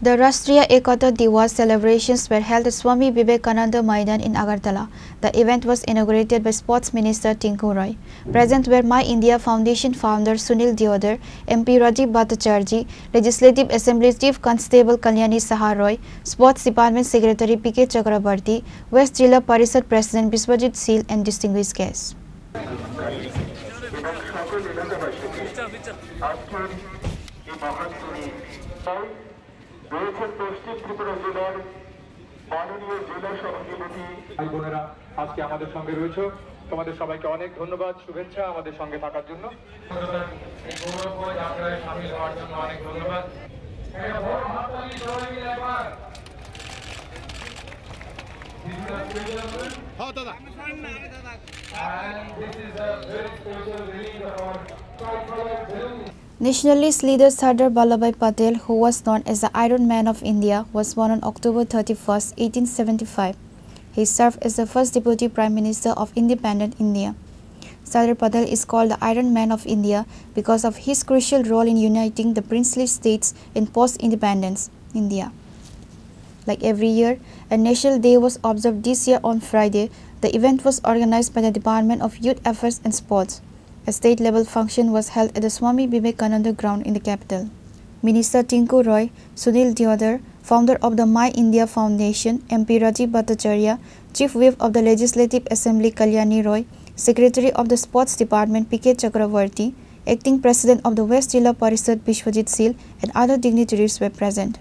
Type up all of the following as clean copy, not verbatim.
The Rashtriya Ekata Diwas celebrations were held at Swami Vivekananda Maidan in Agartala. The event was inaugurated by Sports Minister Tinku Roy. Present were My India Foundation founder Sunil Deodar, MP Rajiv Bhattacharjee, Legislative Assembly Chief Constable Kalyani Saha Roy, Sports Department Secretary P.K. Chakrabarti, West Jilla Parishad President Biswajit Seal and distinguished guests. পশ্চিম ত্রিপুরা জেলার মাননীয় জেলা সভাপতি ভাই বোনেরা আজকে আমাদের সঙ্গে রয়েছে। তোমাদের সবাইকে অনেক ধন্যবাদ, শুভেচ্ছা আমাদের সঙ্গে থাকার জন্য। এই গৌরবময় যাত্রায় সামিল হওয়ার জন্য অনেক ধন্যবাদ। একটা বড় হাততালি সবাই মিলে একবার। হ্যাঁ দাদা। And this is a very special release of our tricolor balloon. Nationalist leader Sardar Vallabhbhai Patel, who was known as the Iron Man of India, was born on October 31, 1875. He served as the first Deputy Prime Minister of independent India. Sardar Patel is called the Iron Man of India because of his crucial role in uniting the princely states in post-independence India. Like every year, a National Day was observed this year on Friday. The event was organized by the Department of Youth Affairs and Sports. A state-level function was held at the Swami Vivekananda ground in the capital. Minister Tinku Roy, Sunil Deodar, founder of the My India Foundation, MP Rajiv Bhattacharjee, Chief Whip of the Legislative Assembly Kalyani Roy, Secretary of the Sports Department P.K. Chakravarti, Acting President of the West Jilla Parishad Biswajit Seal and other dignitaries were present.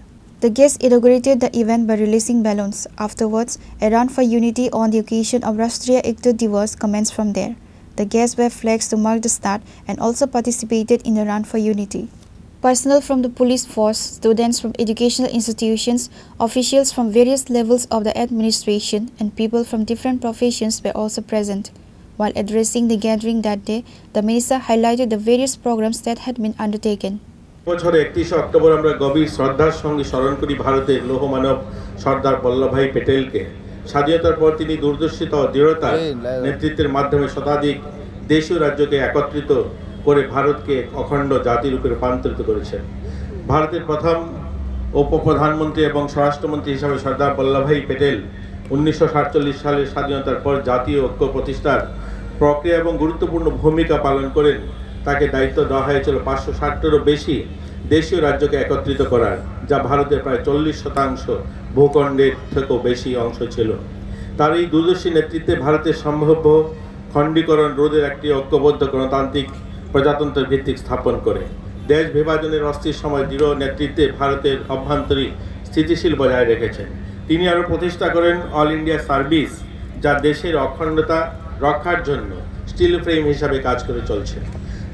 The guests inaugurated the event by releasing balloons. Afterwards, a run for unity on the occasion of Rashtriya Ekta Diwas commenced from there. The guests waved flags to mark the start and also participated in the run for unity. Personnel from the police force, students from educational institutions, officials from various levels of the administration, and people from different professions were also present. While addressing the gathering that day, the minister highlighted the various programs that had been undertaken. বছরে 31 October আমরা গভীর শ্রদ্ধার সঙ্গে স্মরণ করি ভারতের লৌহমানব সর্দার বল্লভভাই প্যাটেলকে। স্বাধীনতার পর তিনি দূরদর্শিতা ও দৃঢ়তার নেতৃত্বের মাধ্যমে শতাধিক দেশীয় রাজ্যকে একত্রিত করে ভারতকে অখণ্ড জাতিরূপে রূপান্তরিত করেছেন। ভারতের প্রথম উপপ্রধানমন্ত্রী এবং স্বরাষ্ট্রমন্ত্রী হিসাবে সর্দার বল্লভভাই প্যাটেল 1947 সালের স্বাধীনতার পর জাতীয় ঐক্য প্রতিষ্ঠার প্রক্রিয়া এবং গুরুত্বপূর্ণ ভূমিকা পালন করেন। তাকে দায়িত্ব দেওয়া হয়েছিল 560-টিরও বেশি দেশীয় রাজ্যকে একত্রিত করার, যা ভারতের প্রায় 40% ভূখণ্ডের থেকেও বেশি অংশ ছিল। তার এই দূরদর্শী নেতৃত্বে ভারতের সম্ভাব্য খণ্ডীকরণ রোধের একটি ঐক্যবদ্ধ গণতান্ত্রিক প্রজাতন্ত্রের ভিত্তিক স্থাপন করে দেশ বিভাজনের অস্থির সময় দৃঢ় নেতৃত্বে ভারতের অভ্যন্তরীণ স্থিতিশীল বজায় রেখেছেন। তিনি আরও প্রতিষ্ঠা করেন অল ইন্ডিয়া সার্ভিস, যা দেশের অখণ্ডতা রক্ষার জন্য স্টিল ফ্রেম হিসাবে কাজ করে চলছে।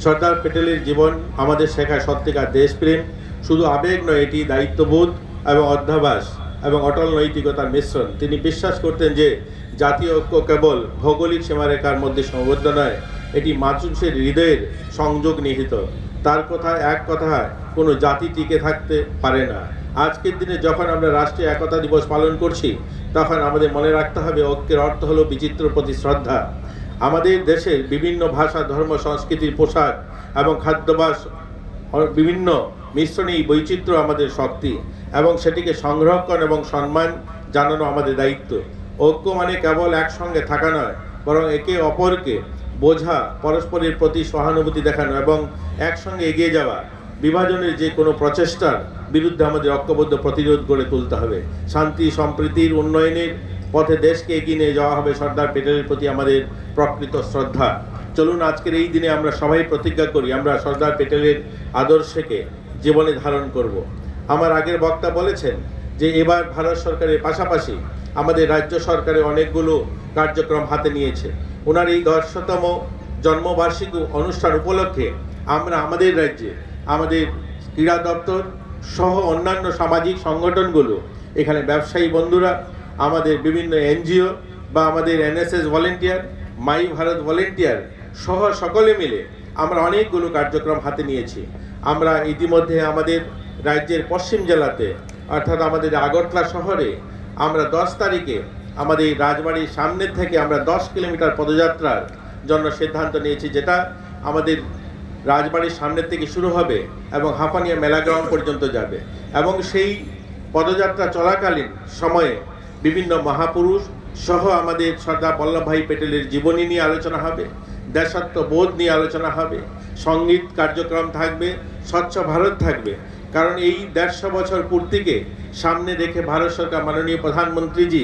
সর্দার প্যাটেলের জীবন আমাদের শেখায় সত্যিকার দেশপ্রেম শুধু আবেগ নয়, এটি দায়িত্ববোধ এবং অধ্যাবাস এবং অটল নৈতিকতার মিশ্রণ। তিনি বিশ্বাস করতেন যে জাতীয় ঐক্য কেবল ভৌগোলিক সীমারেখার মধ্যে সীমাবদ্ধ নয়, এটি মানুষের হৃদয়ের সংযোগ নিহিত। তার কথায় এক কথায় কোনো জাতি টিকে থাকতে পারে না। আজকের দিনে যখন আমরা রাষ্ট্রীয় একতা দিবস পালন করছি, তখন আমাদের মনে রাখতে হবে ঐক্যের অর্থ হলো বিচিত্র প্রতি শ্রদ্ধা। আমাদের দেশের বিভিন্ন ভাষা, ধর্ম, সংস্কৃতির পোশাক এবং খাদ্যাভ্যাস বিভিন্ন মিশ্রণেই বৈচিত্র্য আমাদের শক্তি এবং সেটিকে সংরক্ষণ এবং সম্মান জানানো আমাদের দায়িত্ব। ঐক্য মানে কেবল একসঙ্গে থাকা নয়, বরং একে অপরকে বোঝা, পরস্পরের প্রতি সহানুভূতি দেখানো এবং একসঙ্গে এগিয়ে যাওয়া। বিভাজনের যে কোনো প্রচেষ্টার বিরুদ্ধে আমাদের ঐক্যবদ্ধ প্রতিরোধ গড়ে তুলতে হবে। শান্তি, সম্প্রীতির, উন্নয়নের পথে দেশকে এগিয়ে নিয়ে যাওয়া হবে সর্দার প্যাটেলের প্রতি আমাদের প্রকৃত শ্রদ্ধা। চলুন আজকের এই দিনে আমরা সবাই প্রতিজ্ঞা করি আমরা সর্দার প্যাটেলের আদর্শকে জীবনে ধারণ করব। আমার আগের বক্তা বলেছেন যে এবার ভারত সরকারের পাশাপাশি আমাদের রাজ্য সরকারের অনেকগুলো কার্যক্রম হাতে নিয়েছে। ওনার এই ১০০তম জন্মবার্ষিকী অনুষ্ঠান উপলক্ষে আমরা আমাদের রাজ্যে আমাদের ক্রীড়া দপ্তর সহ অন্যান্য সামাজিক সংগঠনগুলো, এখানে ব্যবসায়ী বন্ধুরা, আমাদের বিভিন্ন এনজিও বা আমাদের এনএসএস ভলেন্টিয়ার, মাই ভারত ভলেন্টিয়ার সহ সকলে মিলে আমরা অনেকগুলো কার্যক্রম হাতে নিয়েছি। আমরা ইতিমধ্যে আমাদের রাজ্যের পশ্চিম জেলাতে অর্থাৎ আমাদের আগরতলা শহরে আমরা 10 তারিখে আমাদের রাজবাড়ির সামনের থেকে আমরা 10 কিলোমিটার পদযাত্রার জন্য সিদ্ধান্ত নিয়েছি, যেটা আমাদের রাজবাড়ির সামনের থেকে শুরু হবে এবং হাঁপানিয়া মেলা গ্রাউন্ড পর্যন্ত যাবে এবং সেই পদযাত্রা চলাকালীন সময়ে বিভিন্ন মহাপুরুষ সহ আমাদের সর্দার বল্লভভাই প্যাটেলের জীবনী নিয়ে আলোচনা হবে, দেশাত্মবোধ নিয়ে আলোচনা হবে, সঙ্গীত কার্যক্রম থাকবে, স্বচ্ছ ভারত থাকবে। কারণ এই 150 বছর পূর্তিকে সামনে রেখে ভারত সরকার মাননীয় প্রধানমন্ত্রীজি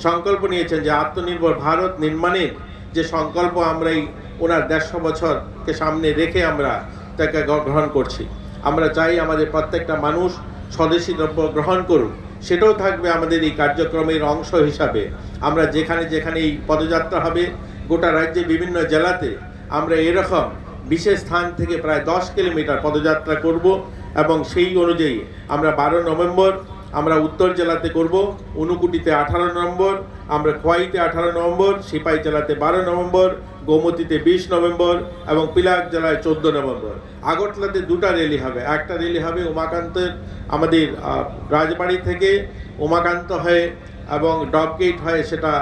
সংকল্প নিয়েছেন যে আত্মনির্ভর ভারত নির্মাণের যে সংকল্প আমরা এই ওনার 150 বছরকে সামনে রেখে আমরা তাকে গ্রহণ করছি। আমরা চাই আমাদের প্রত্যেকটা মানুষ স্বদেশি দ্রব্য গ্রহণ করুক, সেটাও থাকবে আমাদের এই কার্যক্রমের অংশ হিসাবে। আমরা যেখানে যেখানে এই পদযাত্রা হবে গোটা রাজ্যে বিভিন্ন জেলাতে আমরা এরকম বিশেষ স্থান থেকে প্রায় 10 কিলোমিটার পদযাত্রা করব এবং সেই অনুযায়ী আমরা 12 নভেম্বর আমরা উত্তর জেলাতে করব, ঊনকোটিতে 18 নভেম্বর, আমরা খোয়াইতে 18 নভেম্বর, সিপাহী জেলাতে 12 নভেম্বর, গোমতীতে 20 নভেম্বর এবং পিলাক জেলায় 14 নভেম্বর। আগরতলাতে 2টা র্যালি হবে। একটা র্যালি হবে উমাকান্তের আমাদের রাজবাড়ি থেকে উমাকান্ত হয়ে এবং ডবগেট হয়ে সেটা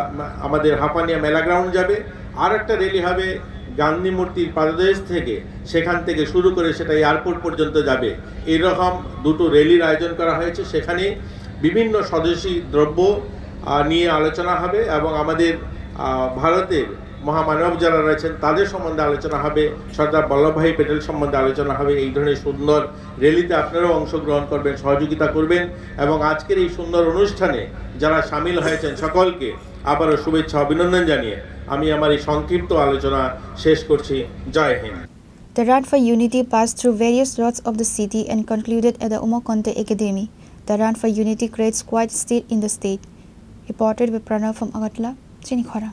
আমাদের হাঁপানিয়া মেলা গ্রাউন্ড যাবে। আর একটা র্যালি হবে গান্ধী মূর্তির পাদদেশ থেকে, সেখান থেকে শুরু করে সেটা এয়ারপোর্ট পর্যন্ত যাবে। এরকম 2টো র্যালির আয়োজন করা হয়েছে। সেখানে বিভিন্ন স্বদেশি দ্রব্য নিয়ে আলোচনা হবে এবং আমাদের ভারতের মহামানব যারা রয়েছেন তাদের সম্বন্ধে আলোচনা হবে, সর্দার বল্লভভাই প্যাটেল সম্বন্ধে আলোচনা হবে। এই ধরনের সুন্দর র্যালিতে আপনারাও অংশগ্রহণ করবেন, সহযোগিতা করবেন এবং আজকের এই সুন্দর অনুষ্ঠানে যারা সামিল হয়েছেন সকলকে আবারও শুভেচ্ছা অভিনন্দন জানিয়ে আমি আমার এই সংক্ষিপ্ত আলোচনা শেষ করছি। জয় Hind. The Run for Unity passed through various lots of the city and concluded at the Umakonte Academy. The Run for Unity creates quite state in the state. Reported by Pranav from Agartala, Chinikhara.